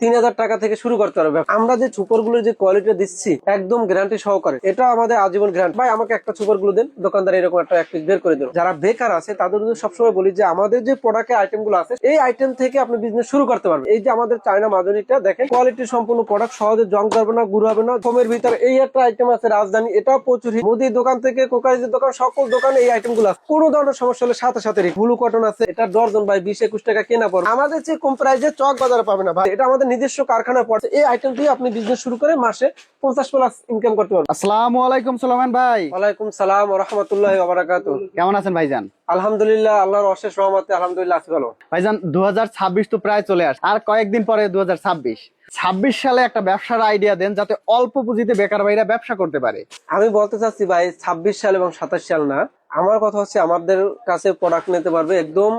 3000 টাকা থেকে শুরু করতে পারবে। আমরা যে সুপারগুলোর যে কোয়ালিটি দিচ্ছি একদম গ্যারান্টি সহকারে, এটা আমাদের আজীবন গ্যারান্টি। ভাই আমাকে একটা সুপারগুলো দেন, দোকানদার এরকম একটা এক পিস বের করে দেবো। যারা বেকার আছে তাদের সবসময় বলি যে আমাদের যে প্রোডাক্টের আইটেম গুলো আছে এই আইটেম থেকে আপনি বিজনেস শুরু করতে পারবেন। এই যে আমাদের চায়না মাজনিটা দেখেন, কোয়ালিটি সম্পূর্ণ প্রোডাক্ট, সহজে জং ধরবে না, গুঁড়ো হবে না। ফোমের ভিতরে এই একটা আইটেম আছে রাজধানী, এটাও প্রচুর হিট। মুদির দোকান থেকে কোকারিজের দোকান, সকল দোকানে এই আইটেম গুলো আছে। কোনো ধরনের সমস্যা হলে সাথে সাথে ব্লু কটন আছে, এটা ডর্জন ভাই 20-21 টাকা কেনা পড়ে। আমাদের যে কম প্রাইসে চক বাজারে পাবে না ভাই, এটা আমাদের নিজস্ব কারখানায় পড়ছে। এই আইটেম দিয়ে আপনি বিজনেস শুরু করে মাসে 50+ ইনকাম করতে পারবেন। আসসালামু আলাইকুম সুলাইমান ভাই। ওয়ালাইকুম সালাম ওয়া রাহমাতুল্লাহি ওয়া বারাকাতুহু। কেমন আছেন ভাইজান? আলহামদুলিল্লাহ, আল্লাহর অশেষ রহমতে আলহামদুলিল্লাহ আছি ভালো। ভাইজান 2026 তো প্রায় চলে আসে, আর কয়েকদিন পরে 2026 সালে একটা ব্যবসার আইডিয়া দেন যাতে অল্প পুঁজিতে বেকার ভাইরা ব্যবসা করতে পারে। আমি বলতে চাচ্ছি ভাই 26 সাল এবং 27 সাল না, আমার কথা হচ্ছে আমাদের কাছে প্রোডাক্ট নিতে পারবে একদম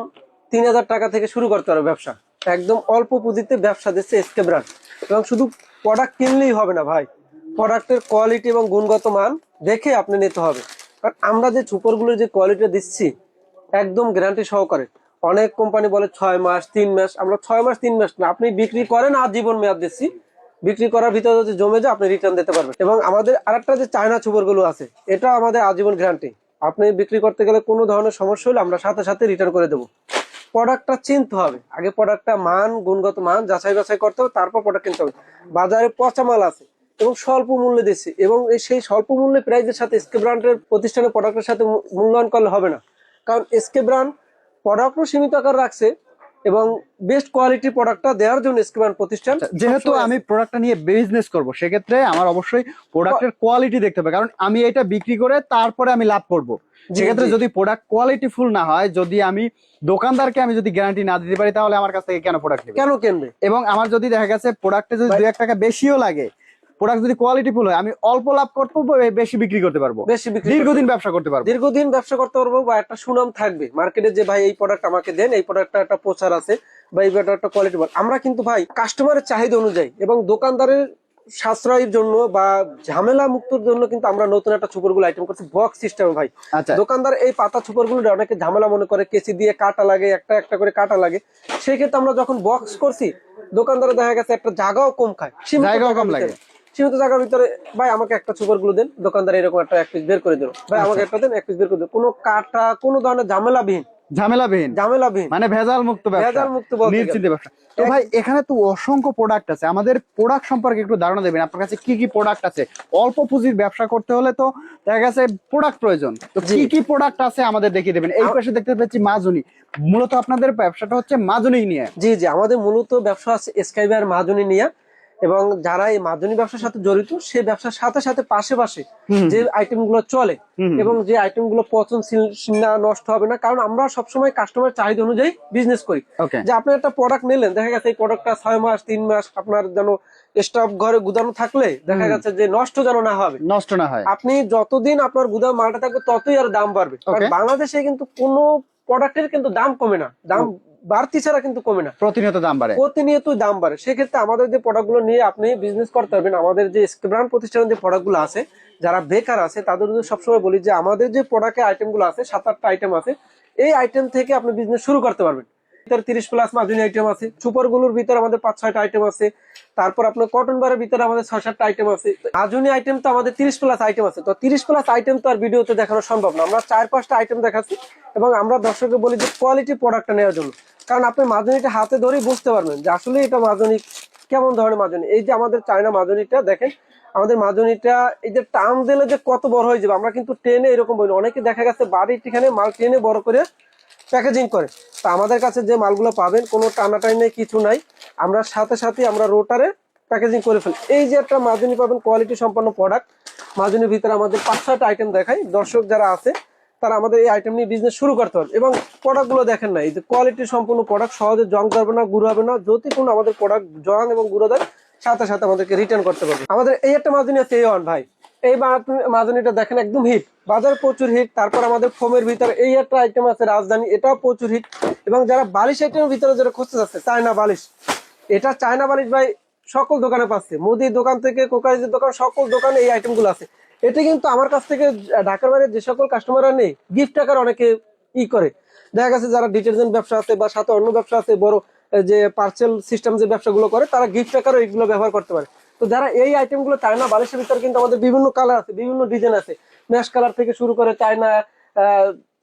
3000 টাকা থেকে শুরু করতে পারবে ব্যবসা। একদম অল্প পুঁজিতে ব্যবসা দিচ্ছে এসকে ব্র্যান্ড। এবং শুধু প্রোডাক্ট কিনলেই হবে না ভাই, প্রোডাক্টের কোয়ালিটি এবং গুণগত মান দেখে আপনি নিতে হবে। কারণ আমরা যে সুপারগুলোর যে কোয়ালিটি দিচ্ছি একদম গ্যারান্টি সহকারে। অনেক কোম্পানি বলে 6 মাস 3 মাস, আমরা 6 মাস 3 মাস না, আপনি বিক্রি করেন আজীবন মেয়াদ দিচ্ছি। বিক্রি করার ভিতরে যদি জমে যায় আপনি রিটার্ন দিতে পারবেন। এবং আমাদের আরেকটা যে চায়না সুপারগুলো আছে, এটা আমাদের আজীবন গ্যারান্টি। আপনি বিক্রি করতে গেলে কোনো ধরনের সমস্যা হলে আমরা সাথে সাথে রিটার্ন করে দেবো। প্রোডাক্টটা চিনতে হবে আগে, প্রোডাক্টটা মান, গুণগত মান যাচাই বাছাই করতে হবে, তারপর প্রোডাক্ট কিনতে হবে। বাজারে পচা মাল আছে এবং স্বল্প মূল্যে দিচ্ছে, এবং সেই স্বল্প মূল্যে প্রাইসের সাথে এসকে ব্র্যান্ডের প্রতিষ্ঠানের প্রোডাক্টের সাথে মূল্যায়ন করলে হবে না। কারণ এসকে ব্র্যান্ড প্রোডাক্টও সীমিত আকার রাখছে এবং বেস্ট কোয়ালিটি প্রোডাক্টটা দেওয়ার জন্য এসকে ব্র্যান্ড প্রতিষ্ঠান। যেহেতু আমি প্রোডাক্টটা নিয়ে বিজনেস করব, সেক্ষেত্রে আমার অবশ্যই প্রোডাক্টের কোয়ালিটি দেখতে হবে, কারণ আমি এটা বিক্রি করে তারপরে আমি লাভ করব। সেক্ষেত্রে যদি প্রোডাক্ট কোয়ালিটি ফুল না হয়, যদি আমি দোকানদারকে আমি যদি গ্যারান্টি না দিতে পারি, তাহলে আমার কাছ থেকে কেন প্রোডাক্ট নেবে, কেন কিনবে? এবং আমার যদি দেখা গেছে প্রোডাক্টে যদি 2-1 টাকা বেশিও লাগে, প্রোডাক্ট যদি কোয়ালিটি ফুল হয়, আমি অল্প লাভ করতে পারবো, বেশি বিক্রি করতে পারবো, দীর্ঘদিন ব্যবসা করতে পারবো। দীর্ঘদিন ব্যবসা করতে পারবো বা একটা সুনাম থাকবে মার্কেটে যে ভাই এই প্রোডাক্ট আমাকে দেন, এই প্রোডাক্টটা একটা প্রচার আছে বা এই প্রোডাক্টটা কোয়ালিটি ভালো। আমরা কিন্তু ভাই কাস্টমারের চাহিদা অনুযায়ী এবং দোকানদারের সাশ্রয়ের জন্য বা ঝামেলা মুক্তর জন্য কিন্তু আমরা নতুন একটা সুপারগুলো আইটেম করছি বক্স সিস্টেমে ভাই। দোকানদার এই পাতা সুপারগুলো অনেকে ঝামেলা মনে করে, কেসি দিয়ে কাটা লাগে, একটা একটা করে কাটা লাগে। সেই ক্ষেত্রে আমরা যখন বক্স করছি, দোকানদারে দেখা গেছে একটা জায়গাও কম খায়, জায়গাও কম লাগে। সীমিত জায়গার ভিতরে ভাই আমাকে একটা সুপারগুলো দেন, দোকানদার এরকম একটা এক পিস বের করে দেবো। ভাই আমাকে একটা দেন, এক পিস বের করে দেবো। কোনো কাটা, কোনো ধরনের ঝামেলাবিহীন মানে ভেজাল মুক্ত ব্যবসা, নিশ্চিত ব্যবসা। তো ভাই এখানে তো অসংখ্য প্রোডাক্ট আছে, আমাদের প্রোডাক্ট সম্পর্কে একটু ধারণা দেবেন। আপনার কাছে কি কি প্রোডাক্ট আছে? অল্প পুঁজির ব্যবসা করতে হলে তো দেখা গেছে প্রোডাক্ট প্রয়োজন, তো কি কি প্রোডাক্ট আছে আমাদের দেখিয়ে দেবেন। এই পাশে দেখতে পাচ্ছি মাজুনি, মূলত আপনাদের ব্যবসাটা হচ্ছে মাজুনি নিয়ে। জি জি, আমাদের মূলত ব্যবসা আছে স্কাইবার মাজুনি নিয়ে। এবং যারা এই মাজুনি ব্যবসার সাথে জড়িত, সেই ব্যবসার সাথে সাথে পাশে যে আইটেম গুলো চলে এবং যে আইটেম গুলো পচনশীল না, নষ্ট হবে না। কারণ আমরা সবসময় কাস্টমার চাহিদা অনুযায়ী বিজনেস করি। যে আপনি একটা প্রোডাক্ট নিলেন, দেখা গেছে এই প্রোডাক্টটা 6 মাস 3 মাস আপনার যেন স্টক ঘরে গুদানো থাকলে দেখা গেছে যে নষ্ট যেন না হবে, নষ্ট না হয়। আপনি যতদিন আপনার গুদাম মালটা থাকবে ততই আর দাম বাড়বে। বাংলাদেশে কিন্তু কোনো প্রোডাক্টের কিন্তু দাম কমে না, দাম বাড়তি ছাড়া কিন্তু কমে না, প্রতিনিয়ত দাম বাড়ে। সেক্ষেত্রে আমাদের যে প্রোডাক্ট গুলো নিয়ে আপনি বিজনেস করতে পারবেন, আমাদের যে এসকে ব্র্যান্ড প্রতিষ্ঠানের যে প্রোডাক্ট গুলো আছে, যারা বেকার আছে তাদের সবসময় বলি যে আমাদের যে প্রোডাক্টের আইটেম গুলো আছে 7-8টা আইটেম আছে, এই আইটেম থেকে আপনি বিজনেস শুরু করতে পারবেন। 30+ মাজুনি আইটেম আছে, সুপার গুলোর ভিতরে আমাদের 5-6টা আইটেম আছে। তারপর আপনার কটন বারের ভিতরে আমাদের 6-7টা আইটেম আছে। মাজুনি আইটেম তো আমাদের 30+ আইটেম আছে। তো 30+ আইটেম তো আর ভিডিওতে দেখানো সম্ভব না, আমরা 4-5টা আইটেম দেখাচ্ছি। এবং আমরা দর্শককে বলি যে কোয়ালিটি প্রোডাক্টটা নেওয়ার জন্য, কারণ আপনি মাজুনিটা হাতে ধরেই বুঝতে পারবেন যে আসলে এটা মাজুনি কেমন ধরনের মাজুনি। এই যে আমাদের চায়না মাজুনিটা দেখেন, আমাদের মাজুনিটা এই যে টান দিলে যে কত বড় হয়ে যাবে, আমরা কিন্তু টেনে এরকম বলি। অনেকে দেখা গেছে বাড়ির এখানে মাল টেনে বড় করে প্যাকেজিং করে। তা আমাদের কাছে যে মালগুলো পাবেন কোনো টানাটাই নেই, কিছু নাই, আমরা সাথে সাথে আমরা রোটারে প্যাকেজিং করে ফেলি। এই যে একটা মাজুনি পাবেন কোয়ালিটি সম্পন্ন প্রোডাক্ট। মাজুনির ভিতরে আমাদের 5-6টা আইটেম দেখাই, দর্শক যারা আছে তারা আমাদের এই আইটেম নিয়ে বিজনেস শুরু করতে পারবে। এবং প্রোডাক্ট গুলো দেখেন না, এই যে কোয়ালিটি সম্পূর্ণ প্রোডাক্ট, সহজে জং ধরবে না, গুঁড়ো হবে না। যদি কোনো আমাদের প্রোডাক্ট জং এবং গুঁড়ো দেয়, সাথে সাথে আমাদেরকে রিটার্ন করতে পারবে। আমাদের এই একটা মাজুনি আছে A1 ভাই, এই মাজুনিটা দেখেন একদম হিট, বাজারে প্রচুর হিট। তারপর আমাদের ফোমের ভিতরে এই একটা আইটেম আছে রাজধানী, এটাও প্রচুর হিট। এবং যারা বালিশ আইটেমের ভিতরে যেটা খুঁজতে যাচ্ছে চায়না বালিশ, এটা চায়না বালিশ ভাই সকল দোকানে পাচ্ছে, মুদির দোকান থেকে কোকারিজের দোকান, সকল দোকানে এই আইটেম গুলো আছে। এটা কিন্তু আমার কাছ থেকে ঢাকার বাইরে যে সকল কাস্টমাররা নেই, গিফট টাকার অনেকে করে। দেখা গেছে যারা ডিটারজেন্ট ব্যবসা আছে বা সাথে অন্য ব্যবসা আছে বড়, যে পার্সেল সিস্টেম যে ব্যবসাগুলো করে তারা গিফট আকারে এগুলো ব্যবহার করতে পারে। তো যারা এই আইটেমগুলো চায়না বালিশের ভিতরে কিন্তু আমাদের বিভিন্ন কালার আছে, বিভিন্ন ডিজাইন আছে, ম্যাশ কালার থেকে শুরু করে চায়না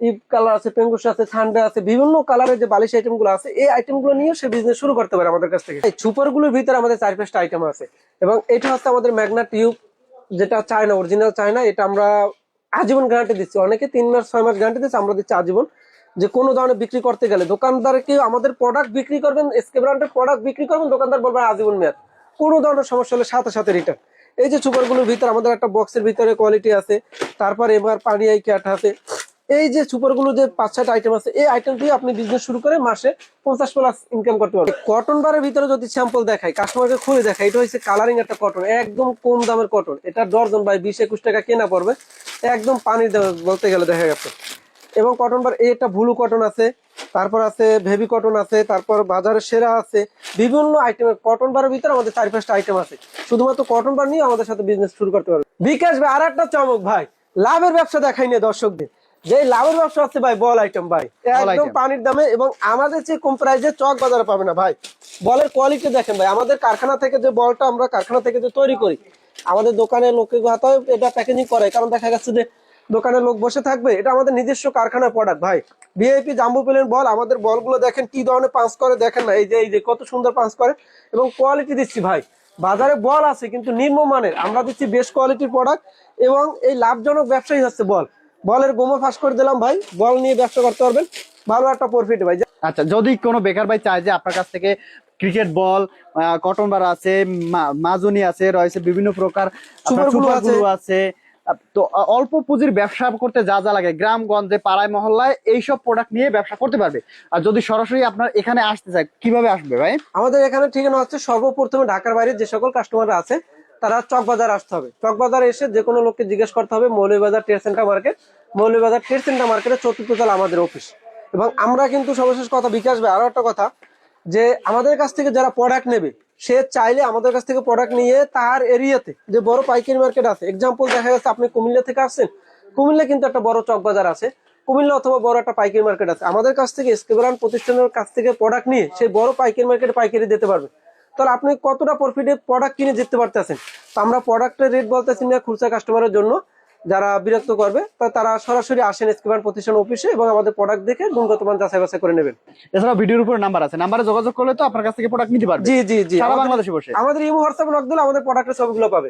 ইভ কালার আছে, পেঙ্গুস আছে, সানডে আছে, বিভিন্ন কালারের যে বালিশ আইটেম গুলো আছে, এই আইটেম গুলো নিয়ে সে বিজনেস শুরু করতে পারে আমাদের কাছ থেকে। এই সুপার গুলোর ভিতরে আমাদের 4-5টা আইটেম আছে এবং এটা হচ্ছে আমাদের ম্যাগনা টিউব, যেটা চায়না, অরিজিনাল চায়না। এটা আমরা আজীবন গ্যারান্টি দিচ্ছি, অনেকে 3 মাস 6 মাস গ্যারান্টি দিচ্ছে, আমরা দিচ্ছি আজীবন। যে কোনো ধরনের বিক্রি করতে গেলে দোকানদারকে আমাদের প্রোডাক্ট বিক্রি করবেন, এসকে ব্র্যান্ডের প্রোডাক্ট বিক্রি করবেন, দোকানদার বলবেন আজীবন মেয়াদ, কোনো ধরনের সমস্যা হলে সাথে সাথে রিটার্ন। এই যে সুপারগুলোর ভিতরে আমাদের একটা বক্সের ভিতরে কোয়ালিটি আছে, তারপর এবার পানি আই ক্যাট আছে। এই যে সুপারগুলো যে 5-6টা আইটেম আছে, এই আইটেম দিয়ে আপনি বিজনেস শুরু করে মাসে 50+ ইনকাম করতে পারবেন। কটন বারের ভিতরে যদি স্যাম্পল দেখাই, কাস্টমারকে খুলে দেখাই, এটা হচ্ছে কালারিং একটা কটন, একদম কম দামের কটন। এটা ডর্জন ভাই 20-21 টাকা কেনা পড়বে, একদম পানির দাম বলতে গেলে দেখা গেছে। এবং কটন বার এটা ব্লু কটন আছে, তারপর আছে ভেবি কটন আছে, তারপর বাজারের সেরা আছে, বিভিন্ন আইটেমের কটন বারের ভিতরে আমাদের 4-5টা আইটেম আছে। শুধুমাত্র কটন বার নিয়ে আমাদের সাথে বিজনেস শুরু করতে পারবে। বিকাশ ভাই আর একটা চমক ভাই, লাভের ব্যবসা দেখাই নিয়ে দর্শকদের, যে লাভের ব্যবসা হচ্ছে ভাই বল আইটেম ভাই, একদম পানির দামে এবং আমাদের চেয়ে কম প্রাইসে চক বাজারে পাবে না ভাই। বলের কোয়ালিটি দেখেন ভাই, আমাদের কারখানা থেকে যে বলটা আমরা কারখানা থেকে যে তৈরি করি, আমাদের দোকানে লোকে হাতে এটা প্যাকেজিং করে, কারণ দেখা যাচ্ছে যে দোকানে লোক বসে থাকবে, এটা আমাদের নিজস্ব কারখানার প্রোডাক্ট ভাই। ভিআইপি জাম্বো প্লেন বল, আমাদের বলগুলো দেখেন কি ধরনের পাঁচ করে, দেখেন না এই যে কত সুন্দর পাঁচ করে এবং কোয়ালিটি দিচ্ছি ভাই। বাজারে বল আছে কিন্তু নিম্নমানের, আমরা দিচ্ছি বেস্ট কোয়ালিটির প্রোডাক্ট এবং এই লাভজনক ব্যবসায়ী হচ্ছে বল। বলের গোমো ফাঁস করে দিলাম ভাই, বল নিয়ে ব্যবসা করতে পারবেন, ভালো একটা প্রফিট ভাই। আচ্ছা, যদি কোনো বেকার ভাই চায় যে আপনার কাছ থেকে ক্রিকেট বল, কটন বার আছে, মাজুনি আছে, রয়েছে বিভিন্ন প্রকার সুপারগুলো আছে, তো অল্প পুঁজির ব্যবসা করতে যা যা লাগে গ্রামগঞ্জে পাড়ায় মহল্লায় এইসব প্রোডাক্ট নিয়ে ব্যবসা করতে পারবে। আর যদি সরাসরি আপনার এখানে আসতে চায় কিভাবে আসবে ভাই? আমাদের এখানে ঠিকানা হচ্ছে সর্বপ্রথমে ঢাকার বাইরে যে সকল কাস্টমার আছে তারা চকবাজার আসতে হবে। চকবাজারে এসে যে কোনো লোককে জিজ্ঞেস করতে হবে Moulvibazar trade centre market, Moulvibazar trade centre মার্কেটের 4র্থ তলা আমাদের অফিস। এবং আমরা কিন্তু সর্বশেষ কথা বিকাশ ভাই আরো একটা কথা, যে আমাদের কাছ থেকে যারা প্রোডাক্ট নেবে সে চাইলে আমাদের কাছ থেকে প্রোডাক্ট নিয়ে তার এরিয়াতে যে বড় পাইকারি মার্কেট আছে, এক্সাম্পল দেখা যাচ্ছে আপনি কুমিল্লা থেকে আসছেন, কুমিল্লা কিন্তু একটা বড় চক বাজার আছে, কুমিল্লা অথবা বড় একটা পাইকারি মার্কেট আছে, আমাদের কাছ থেকে এসকে ব্র্যান্ড প্রতিষ্ঠানের কাছ থেকে প্রোডাক্ট নিয়ে সেই বড় পাইকারি মার্কেটে পাইকারি দিতে পারবে। তাহলে আপনি কতটা প্রফিটে প্রোডাক্ট কিনে জিততে পারতেছেন। তো আমরা প্রোডাক্টের রেট বলতেছি না খুচরা কাস্টমারের জন্য, যারা বিরক্ত করবে তারা সরাসরি আসেন এসকে ব্র্যান্ড প্রতিষ্ঠান অফিসে এবং আমাদের প্রোডাক্ট দেখে গুণগত মান যাচাই বাছাই করে নেবেন। এছাড়া ভিডিওর উপর নাম্বার আছে, নাম্বারে যোগাযোগ করলে তো আপনার কাছ থেকে প্রোডাক্ট নিতে পারবে। জি জি জি, সারা বাংলাদেশে বসে আমাদের ইমো হোয়াটসঅ্যাপ নক দিলে আমাদের প্রোডাক্টের ছবিগুলো পাবে।